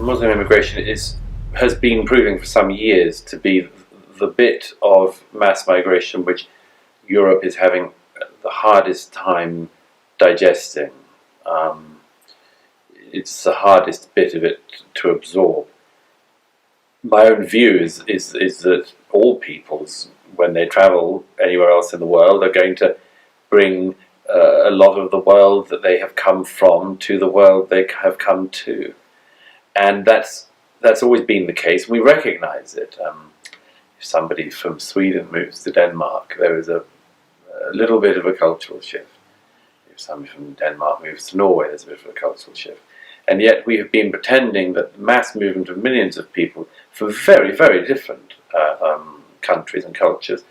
Muslim immigration has been proving for some years to be the bit of mass migration which Europe is having the hardest time digesting. It's the hardest bit of it to absorb. My own view is that all peoples, when they travel anywhere else in the world, are going to bring a lot of the world that they have come from to the world they have come to. And that's always been the case. We recognise it. If somebody from Sweden moves to Denmark, there is a little bit of a cultural shift. If somebody from Denmark moves to Norway, there's a bit of a cultural shift. And yet we have been pretending that the mass movement of millions of people from very, very different countries and cultures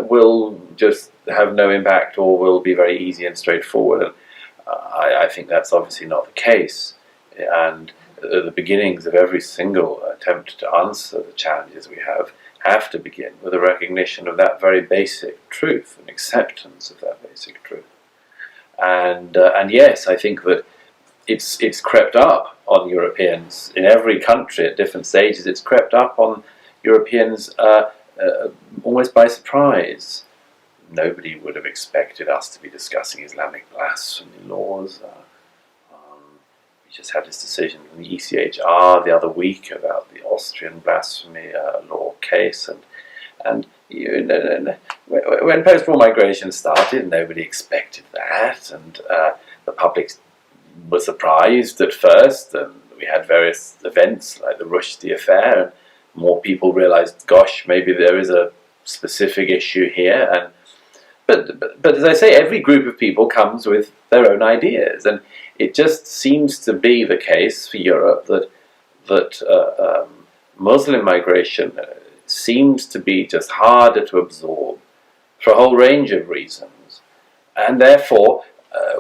will just have no impact or will be very easy and straightforward. And I think that's obviously not the case. And the beginnings of every single attempt to answer the challenges we have to begin with a recognition of that very basic truth, an acceptance of that basic truth. And yes, I think that it's crept up on Europeans in every country at different stages. It's crept up on Europeans almost by surprise. Nobody would have expected us to be discussing Islamic blasphemy laws. We just had this decision from the ECHR the other week about the Austrian blasphemy law case, and when post-war migration started, nobody expected that, and the public was surprised at first, and we had various events like the Rushdie affair, and more people realised, gosh, maybe there is a specific issue here. But as I say, every group of people comes with their own ideas, and it just seems to be the case for Europe that Muslim migration seems to be just harder to absorb for a whole range of reasons, and therefore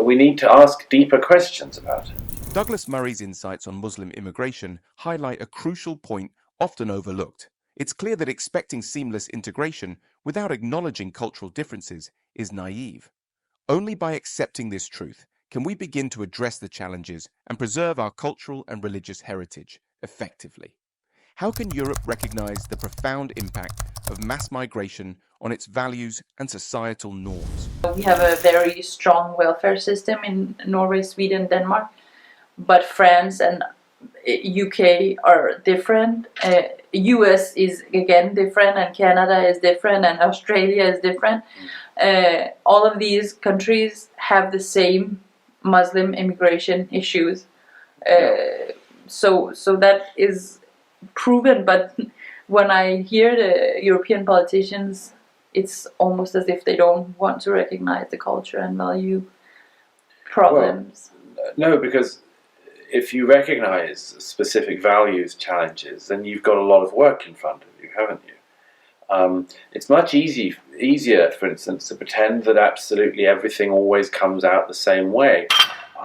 we need to ask deeper questions about it. Douglas Murray's insights on Muslim immigration highlight a crucial point often overlooked. It's clear that expecting seamless integration without acknowledging cultural differences is naive. Only by accepting this truth can we begin to address the challenges and preserve our cultural and religious heritage effectively. How can Europe recognize the profound impact of mass migration on its values and societal norms? We have a very strong welfare system in Norway, Sweden, Denmark, but France and UK are different. US is again different, and Canada is different, and Australia is different. All of these countries have the same Muslim immigration issues. So that is proven, but when I hear the European politicians, it's almost as if they don't want to recognize the culture and value problems. Well, no, because if you recognize specific values challenges, then you've got a lot of work in front of you, haven't you? It's much easier, for instance, to pretend that absolutely everything always comes out the same way.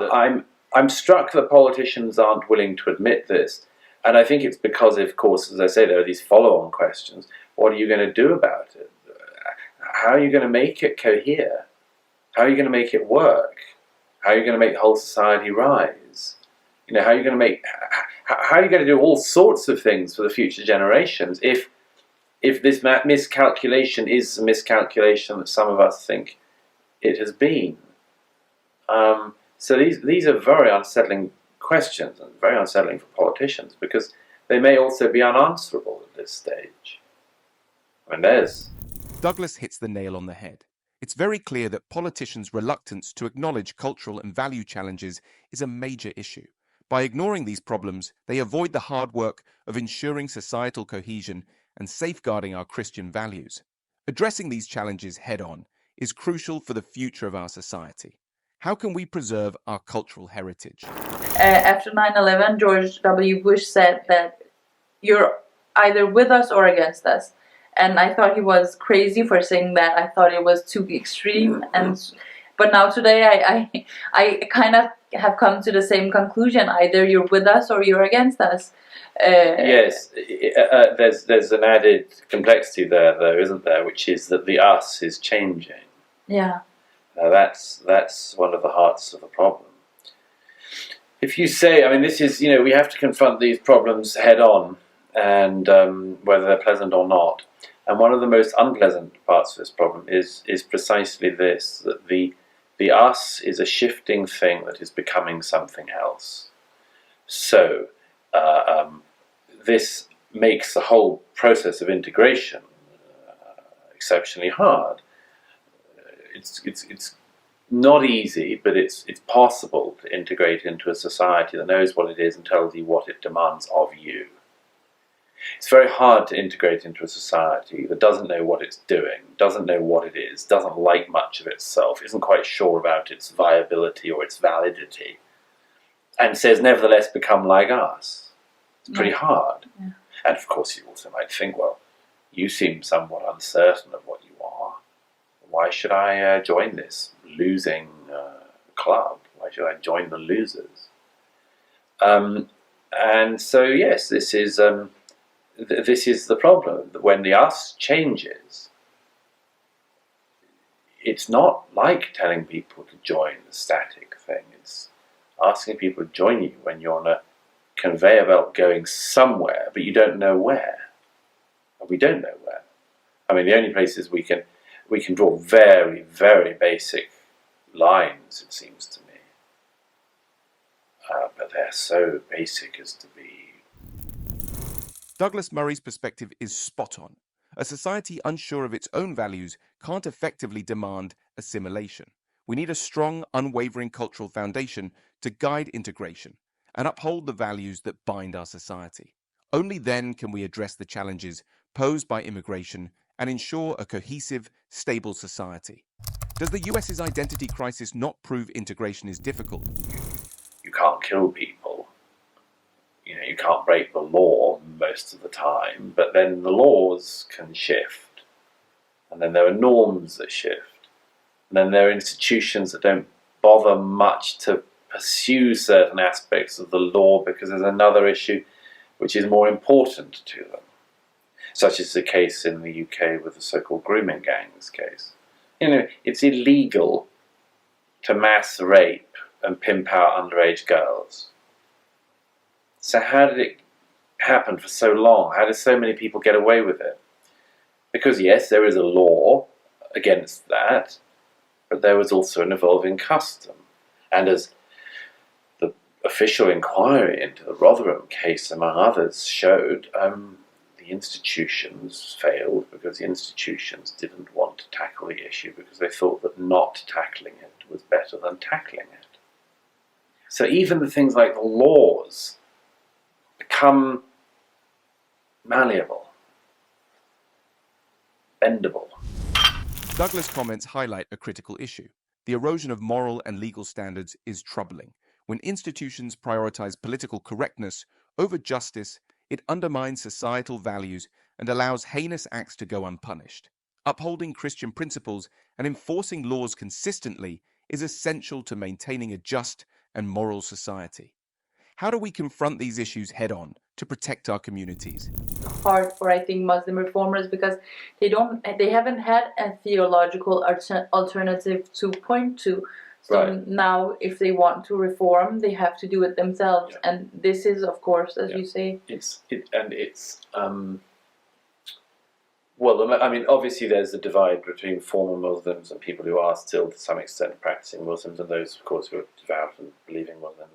I'm struck that politicians aren't willing to admit this, and I think it's because, of course, as I say, there are these follow-on questions. What are you going to do about it? How are you going to make it cohere? How are you going to make it work? How are you going to make the whole society rise? You know, how are you going to do all sorts of things for the future generations if this miscalculation is a miscalculation that some of us think it has been? So these are very unsettling questions, and very unsettling for politicians, because they may also be unanswerable at this stage. And Douglas hits the nail on the head. It's very clear that politicians' reluctance to acknowledge cultural and value challenges is a major issue. By ignoring these problems, they avoid the hard work of ensuring societal cohesion and safeguarding our Christian values. Addressing these challenges head-on is crucial for the future of our society. How can we preserve our cultural heritage? After 9/11, George W. Bush said that you're either with us or against us. And I thought he was crazy for saying that. I thought it was too extreme. But now today I kind of have come to the same conclusion. Either you're with us or you're against us. Yes, there's an added complexity there, though, isn't there? Which is that the us is changing. Yeah. That's one of the hearts of the problem. If you say, I mean, this is, we have to confront these problems head on, and whether they're pleasant or not. And one of the most unpleasant parts of this problem is precisely this, that the us is a shifting thing that is becoming something else. So this makes the whole process of integration exceptionally hard. It's not easy, but it's possible to integrate into a society that knows what it is and tells you what it demands of you. It's very hard to integrate into a society that doesn't know what it's doing, doesn't know what it is, doesn't like much of itself, isn't quite sure about its viability or its validity, and says, nevertheless, become like us. It's pretty hard. Yeah. And of course, you also might think, well, you seem somewhat uncertain of what you are. Why should I join this losing club? Why should I join the losers? And so, yes, this is the problem. When the us changes, it's not like telling people to join the static thing. It's asking people to join you when you're on a conveyor belt going somewhere, but you don't know where. We don't know where. I mean, the only places we can draw very, very basic lines, it seems to me. But they're so basic as to be. Douglas Murray's perspective is spot on. A society unsure of its own values can't effectively demand assimilation. We need a strong, unwavering cultural foundation to guide integration and uphold the values that bind our society. Only then can we address the challenges posed by immigration and ensure a cohesive, stable society. Does the US's identity crisis not prove integration is difficult? You can't kill people. You can't break the law most of the time, but then the laws can shift. And then there are norms that shift. And then there are institutions that don't bother much to pursue certain aspects of the law because there's another issue which is more important to them. Such is the case in the UK with the so-called grooming gangs case. It's illegal to mass rape and pimp out underage girls. So how did it happen for so long? How did so many people get away with it? Because yes, there is a law against that, but there was also an evolving custom. And as the official inquiry into the Rotherham case, among others, showed, the institutions failed because the institutions didn't want to tackle the issue because they thought that not tackling it was better than tackling it. So even the things like the laws become malleable, bendable. Douglas' comments highlight a critical issue. The erosion of moral and legal standards is troubling. When institutions prioritize political correctness over justice, it undermines societal values and allows heinous acts to go unpunished. Upholding Christian principles and enforcing laws consistently is essential to maintaining a just and moral society. How do we confront these issues head-on to protect our communities? Hard for, I think, Muslim reformers because they haven't had a theological alternative to point to. So Right. now, if they want to reform, they have to do it themselves, Yeah. and this is, of course, as Yeah. you say. Well, I mean, obviously there's a divide between former Muslims and people who are still, to some extent, practicing Muslims, and those, of course, who are devout and believing Muslims.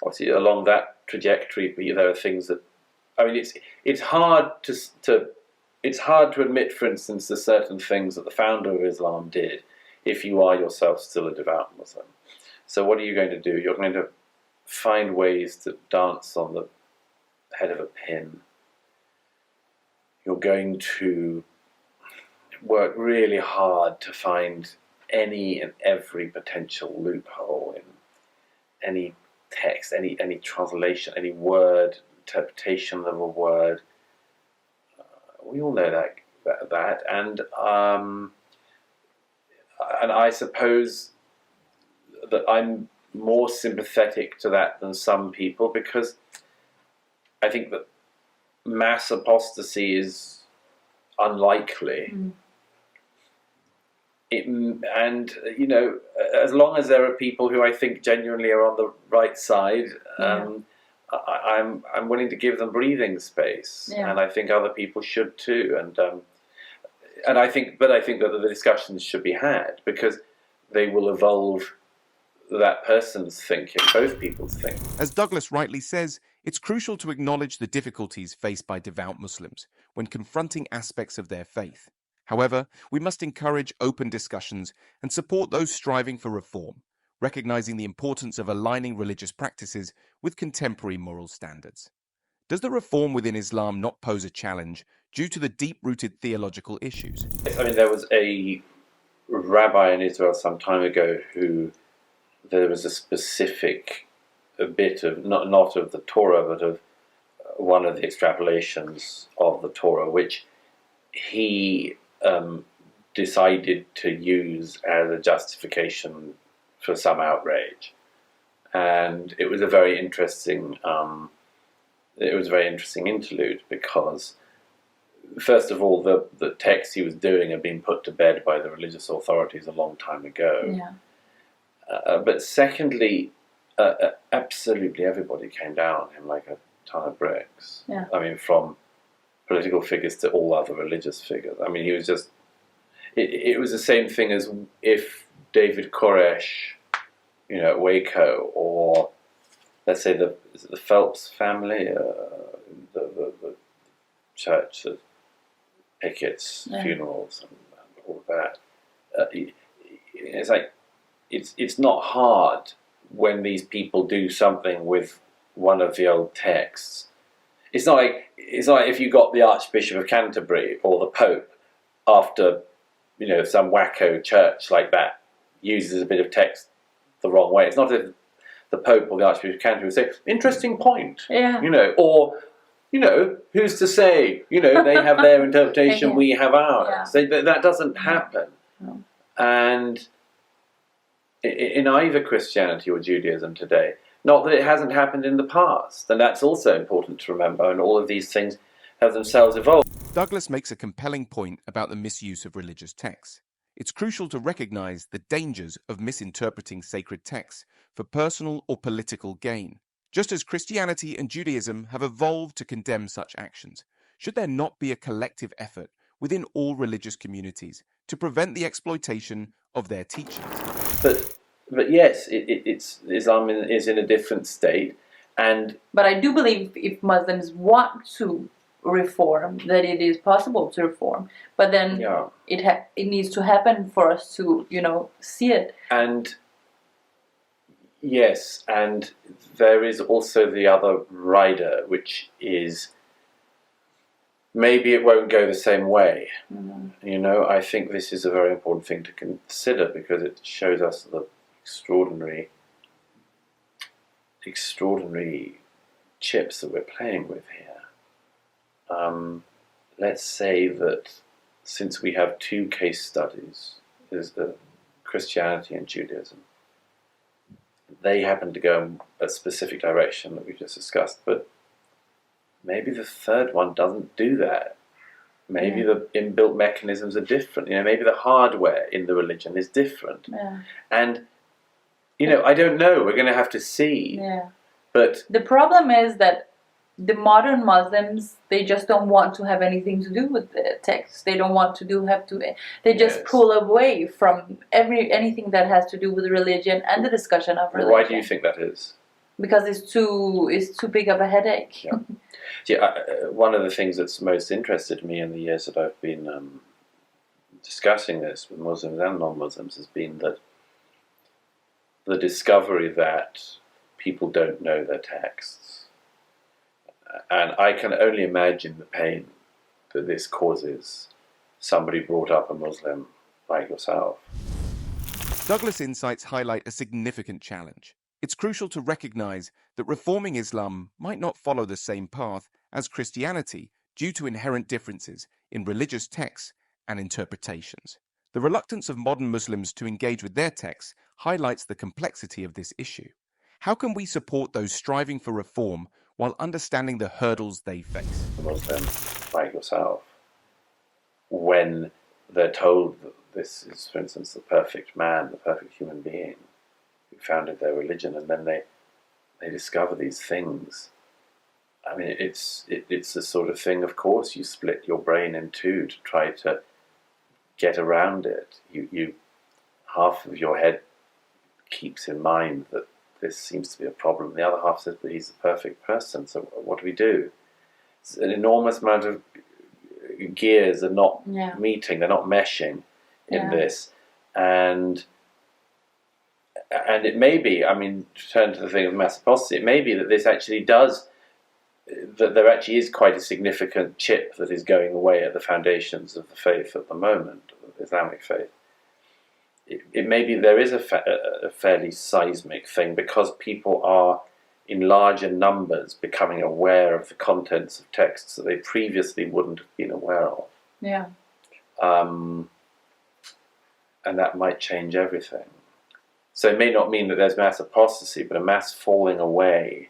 Obviously, along that trajectory, there are things that, I mean, it's hard to admit, for instance, the certain things that the founder of Islam did if you are yourself still a devout Muslim. So what are you going to do? You're going to find ways to dance on the head of a pin. You're going to work really hard to find any and every potential loophole in any text, any translation, any word, interpretation of a word. We all know that, and I suppose that I'm more sympathetic to that than some people because I think that mass apostasy is unlikely. and as long as there are people who I think genuinely are on the right side, I'm willing to give them breathing space, and I think other people should too. And I think that the discussions should be had because they will evolve that person's thinking, both people's thinking. As Douglas rightly says, it's crucial to acknowledge the difficulties faced by devout Muslims when confronting aspects of their faith. However, we must encourage open discussions and support those striving for reform, recognizing the importance of aligning religious practices with contemporary moral standards. Does the reform within Islam not pose a challenge due to the deep-rooted theological issues? I mean, there was a rabbi in Israel some time ago who there was a specific bit of, not of the Torah, but of one of the extrapolations of the Torah, which he decided to use as a justification for some outrage. And it was a very interesting interlude because, first of all, the text he was doing had been put to bed by the religious authorities a long time ago. Yeah. But secondly, absolutely everybody came down on him like a ton of bricks. Yeah. I mean, from political figures to all other religious figures. I mean, he was just... It was the same thing as if David Koresh, at Waco, or let's say the Phelps family, the church that pickets funerals and all of that. It's like it's not hard when these people do something with one of the old texts. It's not like if you got the Archbishop of Canterbury or the Pope after some wacko church like that uses a bit of text the wrong way. It's not if the Pope or the Archbishop of Canterbury would say, interesting point, or who's to say, they have their interpretation, we have ours. That doesn't happen. No. And in either Christianity or Judaism today, not that it hasn't happened in the past, and that's also important to remember, and all of these things have themselves evolved. Douglas makes a compelling point about the misuse of religious texts. It's crucial to recognize the dangers of misinterpreting sacred texts for personal or political gain. Just as Christianity and Judaism have evolved to condemn such actions, should there not be a collective effort within all religious communities to prevent the exploitation of their teachings? But yes, Islam is in a different state, but I do believe if Muslims want to reform, that it is possible to reform. But then it needs to happen for us to see it. And yes, and there is also the other rider, which is maybe it won't go the same way. Mm-hmm. I think this is a very important thing to consider because it shows us the extraordinary chips that we're playing with here. Let's say that since we have two case studies, is Christianity and Judaism, they happen to go in a specific direction that we just discussed, but maybe the third one doesn't do that. Maybe the inbuilt mechanisms are different. Maybe the hardware in the religion is different. Yeah. And I don't know. We're going to have to see. Yeah. But the problem is that the modern Muslims, they just don't want to have anything to do with the text. They don't want to They just pull away from anything that has to do with religion and the discussion of religion. Why do you think that is? Because it's too big of a headache. One of the things that's most interested me in the years that I've been discussing this with Muslims and non-Muslims has been that the discovery that people don't know their texts. And I can only imagine the pain that this causes somebody brought up a Muslim like yourself. Douglas' insights highlight a significant challenge. It's crucial to recognize that reforming Islam might not follow the same path as Christianity due to inherent differences in religious texts and interpretations. The reluctance of modern Muslims to engage with their texts highlights the complexity of this issue. How can we support those striving for reform while understanding the hurdles they face? A Muslim like yourself, when they're told this is, for instance, the perfect man, the perfect human being who founded their religion, and then they discover these things. I mean, it's the sort of thing, of course, you split your brain in two to try to get around it. You half of your head keeps in mind that this seems to be a problem. The other half says, but he's the perfect person, so what do we do? It's an enormous amount of gears are not meeting, they're not meshing in this. And it may be, I mean, to turn to the thing of mass apostasy, it may be that this actually does, that there actually is quite a significant chip that is going away at the foundations of the faith at the moment, the Islamic faith. It may be there is a fairly seismic thing, because people are in larger numbers becoming aware of the contents of texts that they previously wouldn't have been aware of. Yeah. And that might change everything. So it may not mean that there's mass apostasy, but a mass falling away.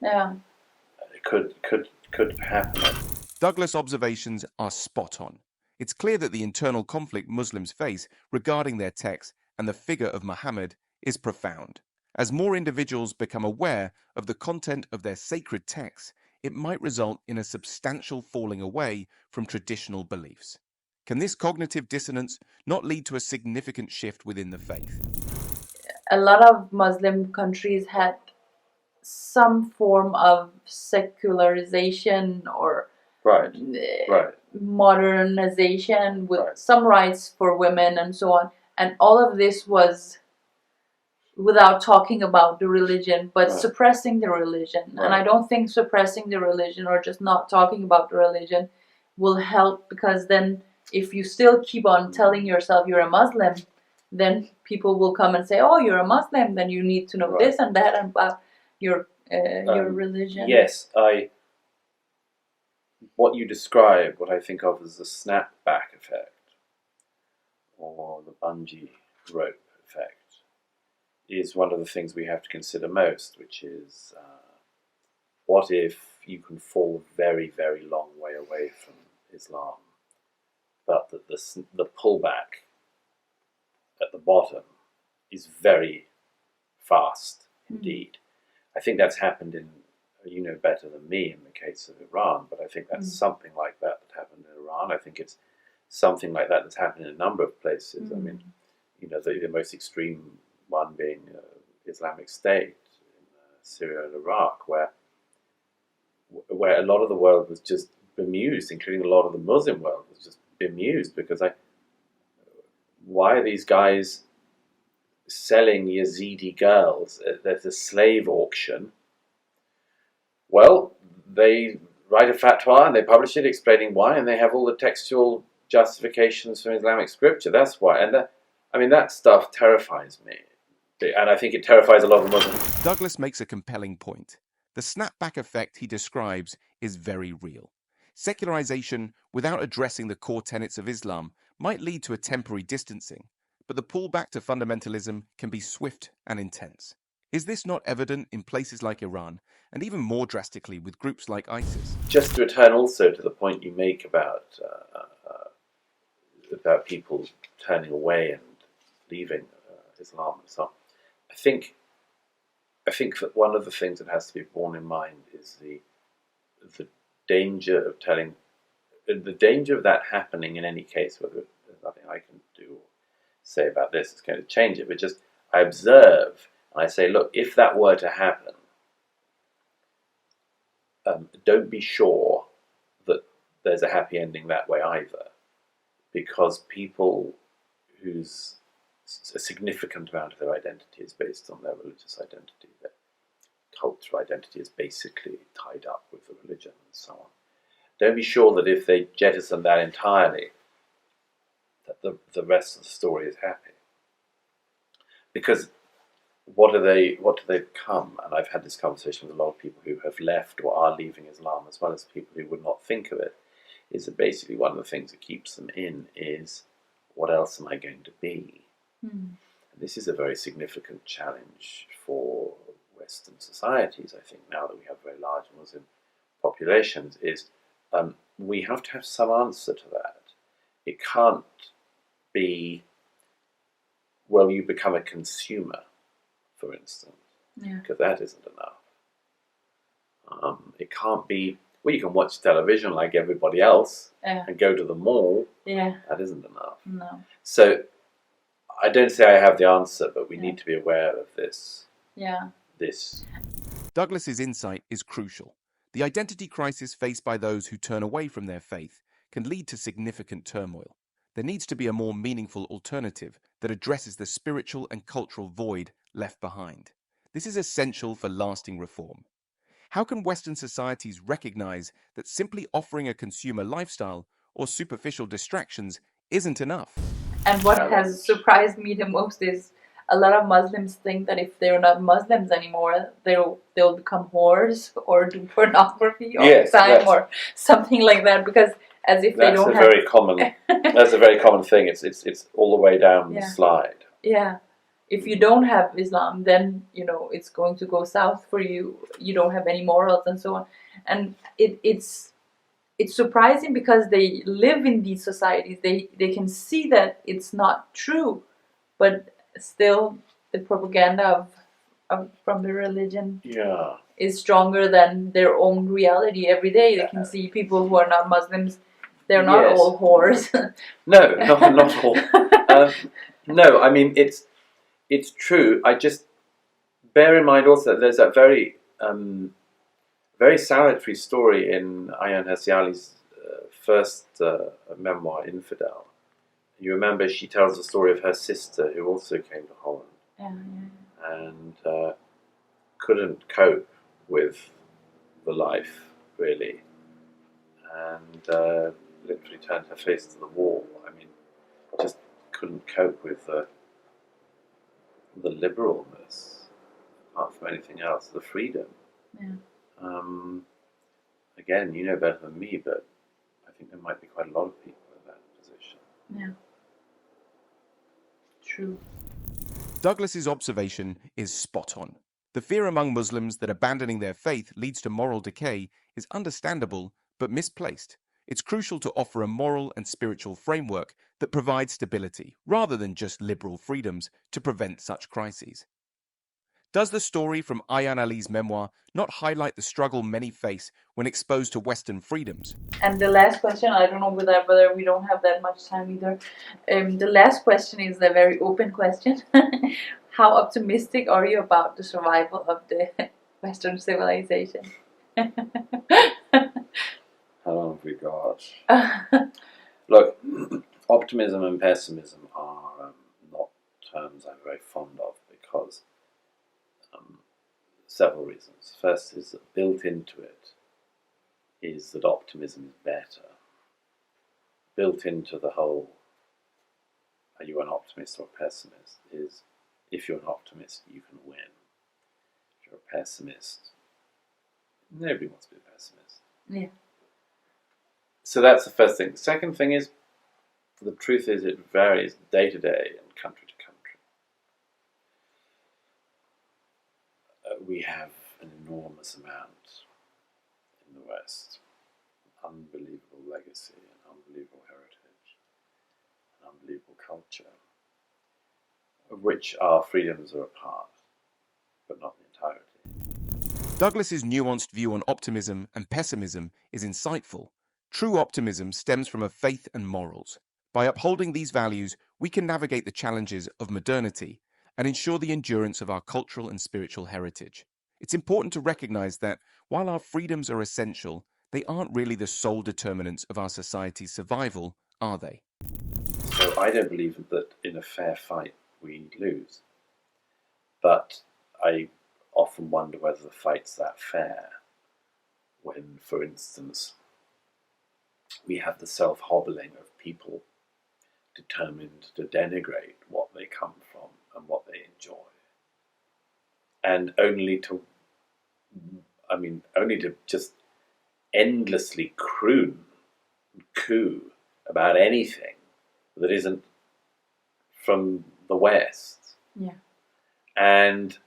Yeah. It could happen. Douglas' observations are spot on. It's clear that the internal conflict Muslims face regarding their texts and the figure of Muhammad is profound. As more individuals become aware of the content of their sacred texts, it might result in a substantial falling away from traditional beliefs. Can this cognitive dissonance not lead to a significant shift within the faith? A lot of Muslim countries had some form of secularization or modernization with some rights for women and so on. And all of this was without talking about the religion, but suppressing the religion. And I don't think suppressing the religion or just not talking about the religion will help, because then if you still keep on telling yourself you're a Muslim, then people will come and say, oh, you're a Muslim, then you need to know this and that about your religion. Yes, what you describe, what I think of as the snapback effect, or the bungee rope effect, is one of the things we have to consider most, which is what if you can fall a very, very long way away from Islam, but that the pullback at the bottom is very fast indeed. I think that's happened in, you know better than me, in the case of Iran, but I think that's something like that happened in Iran. I think it's something like that that's happened in a number of places. I mean, you know, the most extreme one being Islamic State in Syria and Iraq, where a lot of the world was just bemused, including a lot of the Muslim world was just bemused, because why are these guys selling Yazidi girls at a slave auction? Well, they write a fatwa and they publish it explaining why, and they have all the textual justifications from Islamic scripture. That's why. And that stuff terrifies me. And I think it terrifies a lot of Muslims. Douglas makes a compelling point. The snapback effect he describes is very real. Secularization, without addressing the core tenets of Islam, might lead to a temporary distancing, but the pullback to fundamentalism can be swift and intense. Is this not evident in places like Iran, and even more drastically with groups like ISIS? Just to return also to the point you make about people turning away and leaving Islam and so on, I think that one of the things that has to be borne in mind is the danger of that happening in any case, whether there's nothing I can do or say about this is going to change it, but just I observe and I say, look, if that were to happen, don't be sure that there's a happy ending that way either, because people whose a significant amount of their identity is based on their religious identity, their cultural identity is basically tied up with the religion and so on. Don't be sure that if they jettison that entirely, that the rest of the story is happy. Because what do they become? And I've had this conversation with a lot of people who have left or are leaving Islam, as well as people who would not think of it, is that basically one of the things that keeps them in is, what else am I going to be? And this is a very significant challenge for Western societies, I think, now that we have very large Muslim populations, is we have to have some answer to that. It can't be, well, you become a consumer, for instance, because that isn't enough. It can't be, well, you can watch television like everybody else and go to the mall. That isn't enough. No. So I don't say I have the answer, but we need to be aware of this. This. Douglas's insight is crucial. The identity crisis faced by those who turn away from their faith can lead to significant turmoil. There needs to be a more meaningful alternative that addresses the spiritual and cultural void left behind. This is essential for lasting reform. How can Western societies recognize that simply offering a consumer lifestyle or superficial distractions isn't enough? And what has surprised me the most is a lot of Muslims think that if they're not Muslims anymore, they'll become whores or do pornography all the time or something like that, because as if they don't have... That's a very common thing. It's all the way down the slide. If you don't have Islam, then it's going to go south for you. You don't have any morals and so on. And it's surprising because they live in these societies. They can see that it's not true, but still the propaganda from the religion is stronger than their own reality. Every day they can see people who are not Muslims. They're not all whores. No, not all. No, I mean it's true. I just bear in mind also there's that very salutary story in Ayaan Hirsi Ali's first memoir, Infidel. You remember she tells the story of her sister who also came to Holland and couldn't cope with the life, really, and literally turned her face to the wall. I mean, just couldn't cope with the liberalness, apart from anything else, the freedom. Again, you know better than me, but I think there might be quite a lot of people in that position. True. Douglas's observation is spot on. The fear among Muslims that abandoning their faith leads to moral decay is understandable but misplaced. It's crucial to offer a moral and spiritual framework that provides stability, rather than just liberal freedoms, to prevent such crises. Does the story from Ayaan Ali's memoir not highlight the struggle many face when exposed to Western freedoms? And the last question, I don't know whether we don't have that much time either. The last question is a very open question. How optimistic are you about the survival of the Western civilization? How long have we got? Look, optimism and pessimism are not terms I'm very fond of because several reasons. First is that built into it is that optimism is better. Built into the whole, are you an optimist or a pessimist, is if you're an optimist, you can win. If you're a pessimist, nobody wants to be a pessimist. So that's the first thing. The second thing is, the truth is it varies day to day and country to country. We have an enormous amount in the West, unbelievable legacy, an unbelievable heritage, an unbelievable culture, of which our freedoms are a part, but not the entirety. Douglas's nuanced view on optimism and pessimism is insightful. True optimism stems from a faith and morals. By upholding these values, we can navigate the challenges of modernity and ensure the endurance of our cultural and spiritual heritage. It's important to recognize that while our freedoms are essential, they aren't really the sole determinants of our society's survival, are they? So I don't believe that in a fair fight we lose. But I often wonder whether the fight's that fair when, for instance, we have the self-hobbling of people determined to denigrate what they come from and what they enjoy. And only to just endlessly coo about anything that isn't from the West. And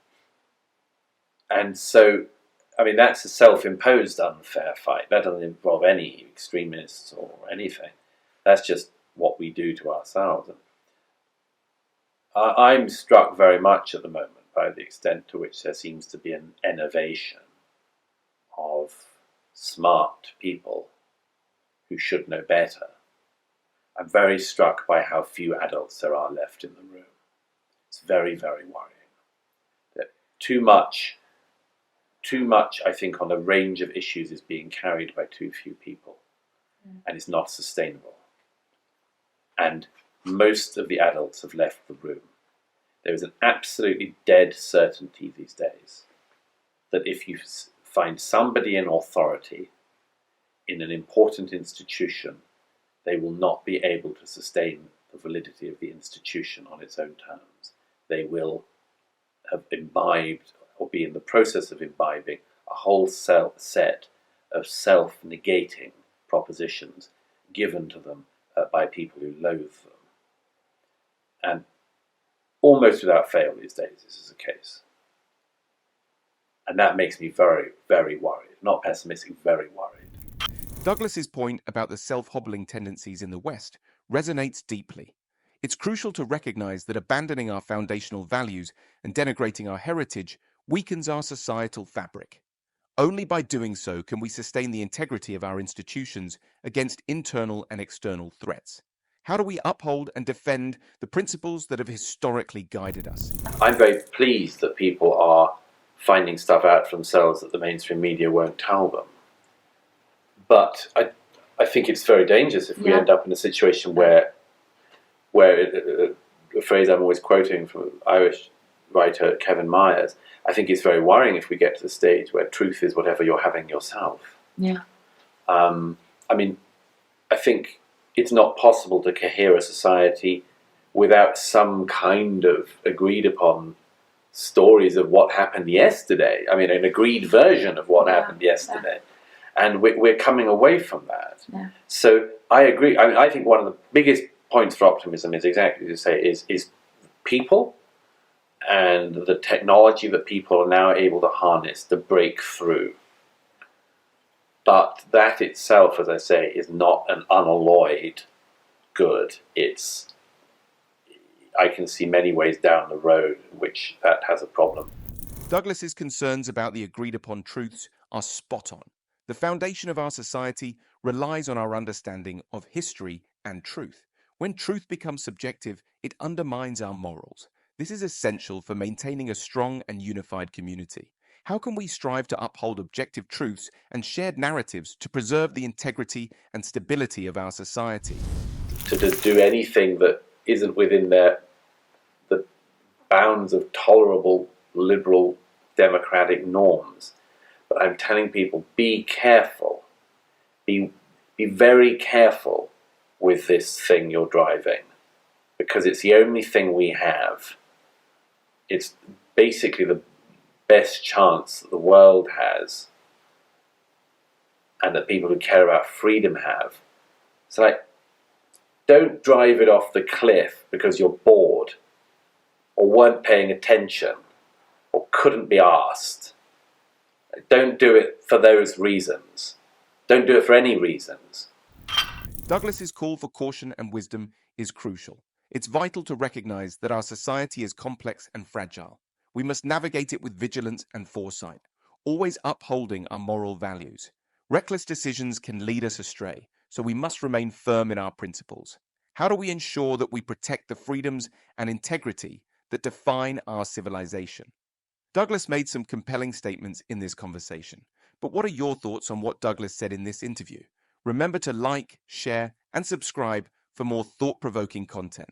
so, I mean, that's a self-imposed unfair fight. That doesn't involve any extremists or anything. That's just what we do to ourselves. I'm struck very much at the moment by the extent to which there seems to be an enervation of smart people who should know better. I'm very struck by how few adults there are left in the room. It's very, very worrying. That too much, I think, on a range of issues is being carried by too few people, and it's not sustainable. And most of the adults have left the room. There is an absolutely dead certainty these days that if you find somebody in authority in an important institution, they will not be able to sustain the validity of the institution on its own terms. They will have imbibed or be in the process of imbibing a whole set of self-negating propositions given to them by people who loathe them. And almost without fail these days this is the case. And that makes me very, very worried. Not pessimistic, very worried. Douglas's point about the self-hobbling tendencies in the West resonates deeply. It's crucial to recognize that abandoning our foundational values and denigrating our heritage weakens our societal fabric. Only by doing so can we sustain the integrity of our institutions against internal and external threats. How do we uphold and defend the principles that have historically guided us? I'm very pleased that people are finding stuff out for themselves that the mainstream media won't tell them. But I think it's very dangerous if we end up in a situation where a phrase I'm always quoting from Irish writer Kevin Myers, I think it's very worrying if we get to the stage where truth is whatever you're having yourself. Yeah. I mean, I think it's not possible to cohere a society without some kind of agreed upon stories of what happened yesterday. I mean, an agreed version of what happened yesterday. And we're coming away from that. Yeah. So I agree. I mean, I think one of the biggest points for optimism is exactly to say is people and the technology that people are now able to harness to break through. But that itself, as I say, is not an unalloyed good. I can see many ways down the road in which that has a problem. Douglas's concerns about the agreed-upon truths are spot on. The foundation of our society relies on our understanding of history and truth. When truth becomes subjective, it undermines our morals. This is essential for maintaining a strong and unified community. How can we strive to uphold objective truths and shared narratives to preserve the integrity and stability of our society? To do anything that isn't within the bounds of tolerable liberal democratic norms. But I'm telling people, be careful. Be very careful with this thing you're driving, because it's the only thing we have. It's basically the best chance that the world has and that people who care about freedom have. So don't drive it off the cliff because you're bored or weren't paying attention or couldn't be asked. Don't do it for those reasons. Don't do it for any reasons. Douglas's call for caution and wisdom is crucial. It's vital to recognize that our society is complex and fragile. We must navigate it with vigilance and foresight, always upholding our moral values. Reckless decisions can lead us astray, so we must remain firm in our principles. How do we ensure that we protect the freedoms and integrity that define our civilization? Douglas made some compelling statements in this conversation, but what are your thoughts on what Douglas said in this interview? Remember to like, share, and subscribe for more thought-provoking content.